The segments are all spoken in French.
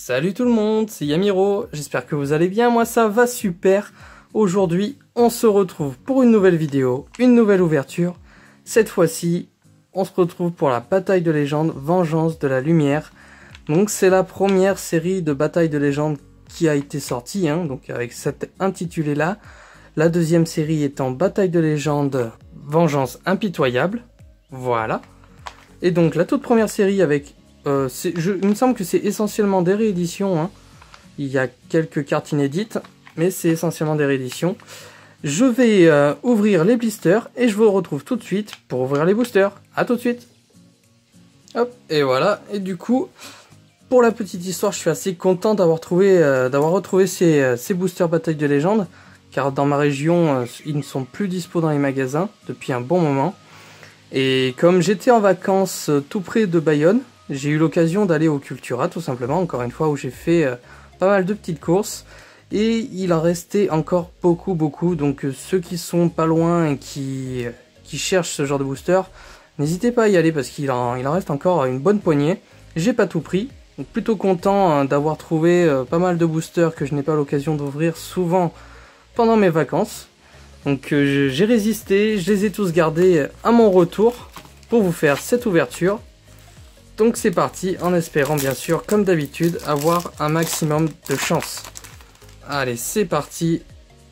Salut tout le monde, c'est Yamiro, j'espère que vous allez bien, moi ça va super. Aujourd'hui, on se retrouve pour une nouvelle vidéo, une nouvelle ouverture. Cette fois-ci, on se retrouve pour la bataille de légende, Vengeance de la Lumière. Donc c'est la première série de bataille de légende qui a été sortie, donc avec cette intitulée-là. La deuxième série étant Bataille de légende, Vengeance impitoyable. Voilà. Et donc la toute première série avec... il me semble que c'est essentiellement des rééditions. Il y a quelques cartes inédites, mais c'est essentiellement des rééditions. Je vais ouvrir les blisters et je vous retrouve tout de suite pour ouvrir les boosters. A tout de suite. Hop, et voilà. Et du coup, pour la petite histoire, je suis assez content d'avoir retrouvé ces boosters bataille de légende, car dans ma région, ils ne sont plus dispo dans les magasins depuis un bon moment. Et comme j'étais en vacances tout près de Bayonne, j'ai eu l'occasion d'aller au Cultura, tout simplement, encore une fois, où j'ai fait pas mal de petites courses. Et il en restait encore beaucoup. Donc ceux qui sont pas loin et qui cherchent ce genre de booster, n'hésitez pas à y aller parce qu'il en reste encore une bonne poignée. J'ai pas tout pris, donc plutôt content d'avoir trouvé pas mal de boosters que je n'ai pas l'occasion d'ouvrir souvent pendant mes vacances. Donc j'ai résisté, je les ai tous gardés à mon retour pour vous faire cette ouverture. Donc c'est parti, en espérant bien sûr, comme d'habitude, avoir un maximum de chance. Allez, c'est parti,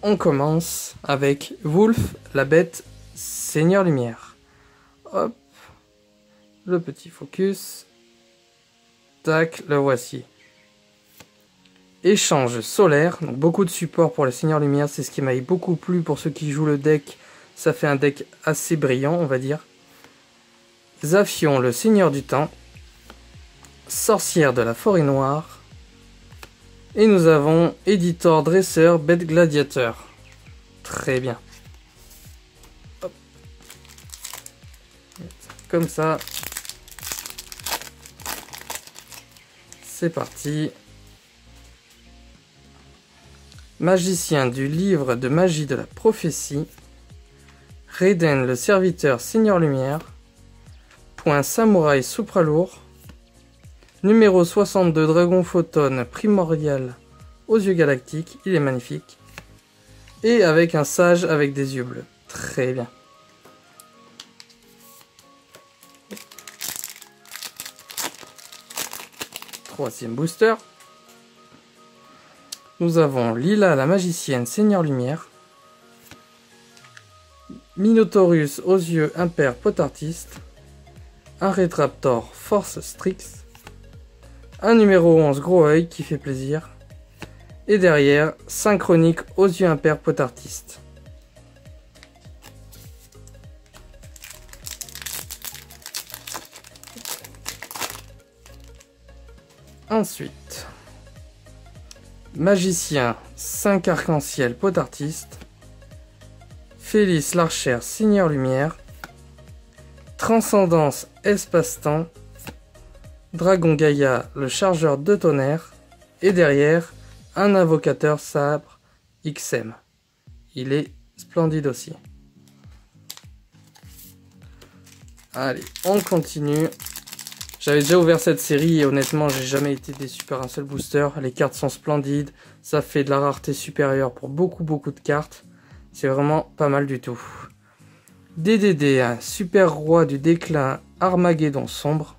on commence avec Wolf, la bête, Seigneur Lumière. Hop, le petit focus. Tac, le voici. Échange solaire, donc beaucoup de support pour le Seigneur Lumière, c'est ce qui m'a beaucoup plu pour ceux qui jouent le deck. Ça fait un deck assez brillant, on va dire. Zafion, le Seigneur du Temps. Sorcière de la Forêt Noire. Et nous avons Éditeur, Dresseur, Bête Gladiateur. Très bien. Hop. Comme ça. C'est parti. Magicien du livre de magie de la prophétie. Raiden, le serviteur Seigneur Lumière. Point Samouraï Supralourd. Numéro 62, Dragon Photone Primordial aux yeux galactiques, il est magnifique. Et avec un sage avec des yeux bleus. Très bien. Troisième booster. Nous avons Lila la magicienne Seigneur Lumière. Minotaurus aux yeux impairs potartiste. Un Rétraptor Force Strix. Un numéro 11 gros œil qui fait plaisir. Et derrière, Synchronique aux yeux impairs potartiste. Ensuite, Magicien 5 arc-en-ciel potartiste. Félix l'archère Seigneur Lumière. Transcendance espace-temps. Dragon Gaïa, le chargeur de tonnerre. Et derrière, un invocateur sabre XM. Il est splendide aussi. Allez, on continue. J'avais déjà ouvert cette série et honnêtement, j'ai jamais été déçu par un seul booster. Les cartes sont splendides. Ça fait de la rareté supérieure pour beaucoup de cartes. C'est vraiment pas mal du tout. DDD, un super roi du déclin Armageddon sombre.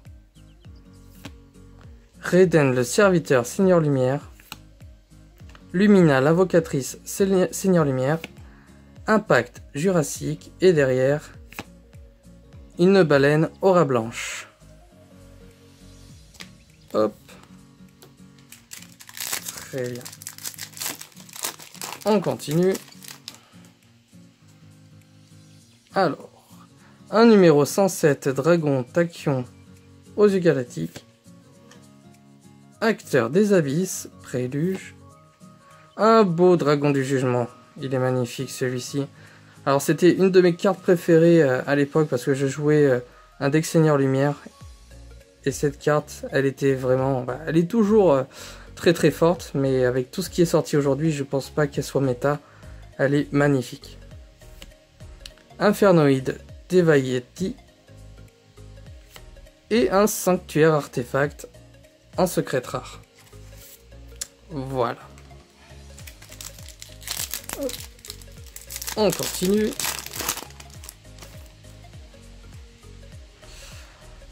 Raiden, le serviteur Seigneur Lumière. Lumina, l'invocatrice Seigneur Lumière. Impact Jurassique. Et derrière, une baleine aura blanche. Hop. Très bien. On continue. Alors, un numéro 107, Dragon Tachyon aux yeux galactiques. Acteur des abysses, Préluge. Un beau dragon du jugement. Il est magnifique celui-ci. Alors c'était une de mes cartes préférées à l'époque parce que je jouais un deck Seigneur Lumière. Et cette carte, elle était vraiment... elle est toujours très forte. Mais avec tout ce qui est sorti aujourd'hui, je pense pas qu'elle soit méta. Elle est magnifique. Infernoïde Devayetti. Et un sanctuaire artefact en secret rare. Voilà. On continue.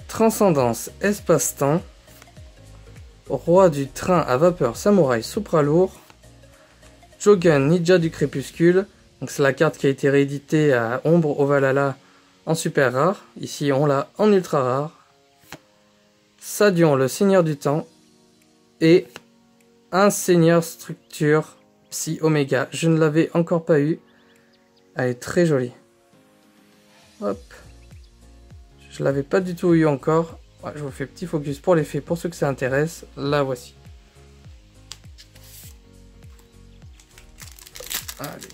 Transcendance, espace-temps. Roi du train à vapeur samouraï supra-lourd. Jogan, ninja du crépuscule. Donc c'est la carte qui a été rééditée à Ombre au Valhalla en super rare. Ici on l'a en ultra rare. Sadion, le seigneur du temps. Et un seigneur structure Psy Oméga. Je ne l'avais encore pas eu. Elle est très jolie. Hop. Je l'avais pas du tout eu encore. Ouais, je vous fais petit focus pour l'effet pour ceux que ça intéresse. La voici. Allez.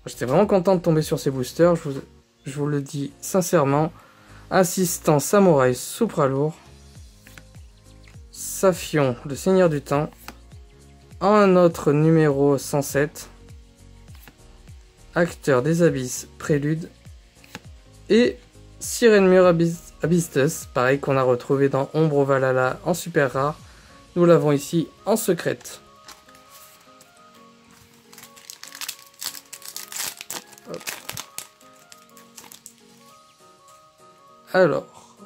J'étais vraiment content de tomber sur ces boosters. Je vous le dis sincèrement. Assistant samouraï supra-lourd. Safion, le seigneur du temps. Un autre numéro 107. Acteur des abysses, prélude. Et Sirenmur Abystus, pareil qu'on a retrouvé dans Ombre au Valhalla en super rare. Nous l'avons ici en secrète. Hop. Alors,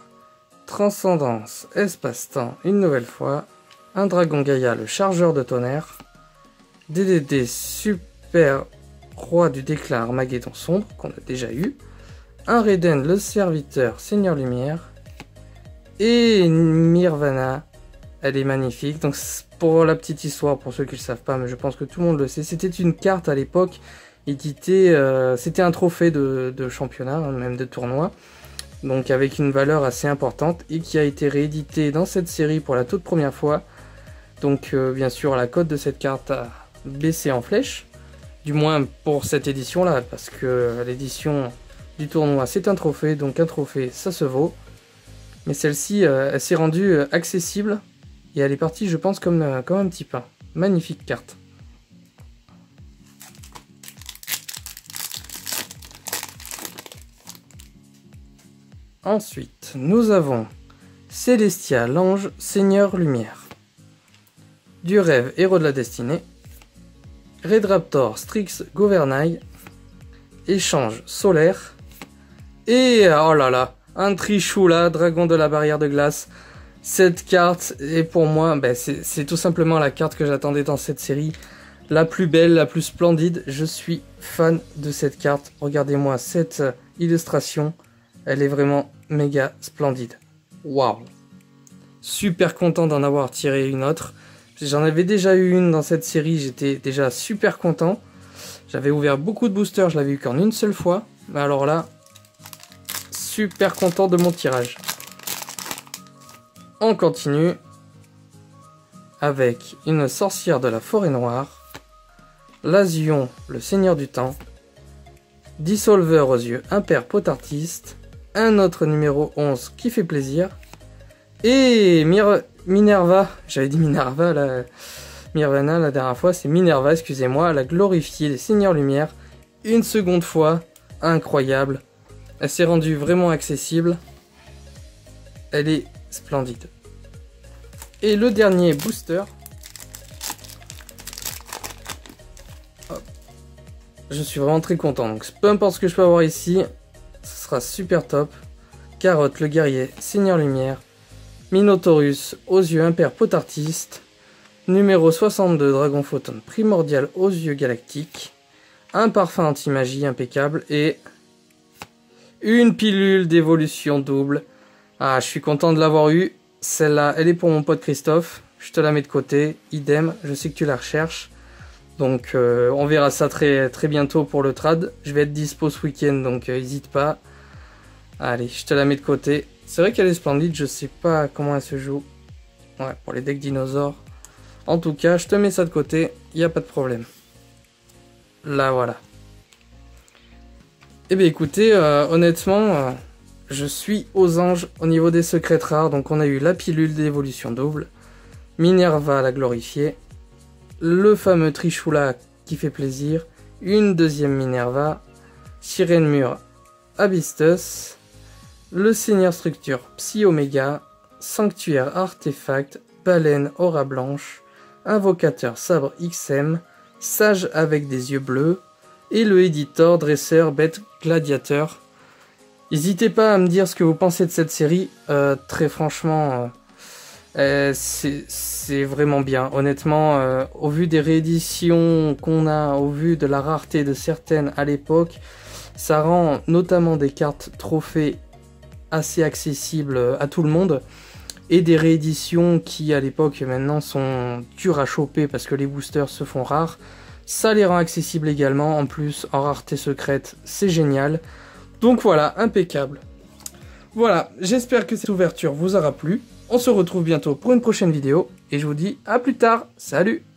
Transcendance, espace-temps, une nouvelle fois. Un dragon Gaïa, le chargeur de tonnerre. DDD, super roi du déclin Armageddon sombre, qu'on a déjà eu. Un Raiden, le serviteur, Seigneur Lumière. Et Nirvana, elle est magnifique. Donc pour la petite histoire, pour ceux qui ne le savent pas, mais je pense que tout le monde le sait, c'était une carte à l'époque éditée, c'était un trophée de championnat, hein, même de tournoi. Donc avec une valeur assez importante et qui a été réédité dans cette série pour la toute première fois. Donc bien sûr la cote de cette carte a baissé en flèche, du moins pour cette édition là, parce que l'édition du tournoi c'est un trophée, donc un trophée ça se vaut. Mais celle-ci elle s'est rendue accessible et elle est partie je pense comme un petit pain. Magnifique carte. Ensuite, nous avons Célestia, l'ange, Seigneur Lumière. Du rêve, héros de la destinée. Red Raptor, Strix, Gouvernail. Échange solaire. Et, oh là là, un Trishula, dragon de la barrière de glace. Cette carte est pour moi, c'est tout simplement la carte que j'attendais dans cette série. La plus belle, la plus splendide. Je suis fan de cette carte. Regardez-moi cette illustration. Elle est vraiment méga splendide. Waouh! Super content d'en avoir tiré une autre. J'en avais déjà eu une dans cette série, j'étais déjà super content. J'avais ouvert beaucoup de boosters, je l'avais eu qu'en une seule fois. Mais alors là, super content de mon tirage. On continue avec une sorcière de la forêt noire. Lazion, le seigneur du temps. Dissolveur aux yeux impair potartiste. Un autre numéro 11 qui fait plaisir. Et Minerva, j'avais dit Minerva, là, Mirvana la dernière fois, c'est Minerva, excusez-moi, la glorifiée des Seigneurs Lumière. Une seconde fois, incroyable. Elle s'est rendue vraiment accessible. Elle est splendide. Et le dernier booster. Hop. Je suis vraiment très content, donc peu importe ce que je peux avoir ici, ce sera super top. Carotte, le guerrier, Seigneur Lumière. Minotaurus, aux yeux impair potartiste. Numéro 62, Dragon Photon, primordial aux yeux galactiques. Un parfum anti-magie impeccable et une pilule d'évolution double. Ah, je suis content de l'avoir eu. Celle-là, elle est pour mon pote Christophe. Je te la mets de côté. Idem, je sais que tu la recherches. Donc, on verra ça très, très bientôt pour le trad. Je vais être dispo ce week-end, donc n'hésite pas. Allez, je te la mets de côté. C'est vrai qu'elle est splendide, je sais pas comment elle se joue. Ouais, pour les decks dinosaures. En tout cas, je te mets ça de côté, il n'y a pas de problème. Là, voilà. Eh bien, écoutez, honnêtement, je suis aux anges au niveau des secrets rares. Donc, on a eu la pilule d'évolution double. Minerva, la glorifiée. Le fameux Trishula qui fait plaisir. Une deuxième Minerva. Sirenmur Abystus. Le Seigneur Structure Psy Oméga, Sanctuaire Artefact, baleine aura blanche, invocateur sabre XM, sage avec des yeux bleus, et le éditeur dresseur bête gladiateur. N'hésitez pas à me dire ce que vous pensez de cette série, très franchement, c'est vraiment bien. Honnêtement, au vu des rééditions qu'on a, au vu de la rareté de certaines à l'époque, ça rend notamment des cartes trophées assez accessibles à tout le monde. Et des rééditions qui à l'époque maintenant sont dures à choper parce que les boosters se font rares. Ça les rend accessibles également, en plus en rareté secrète, c'est génial. Donc voilà, impeccable. Voilà, j'espère que cette ouverture vous aura plu. On se retrouve bientôt pour une prochaine vidéo et je vous dis à plus tard, salut!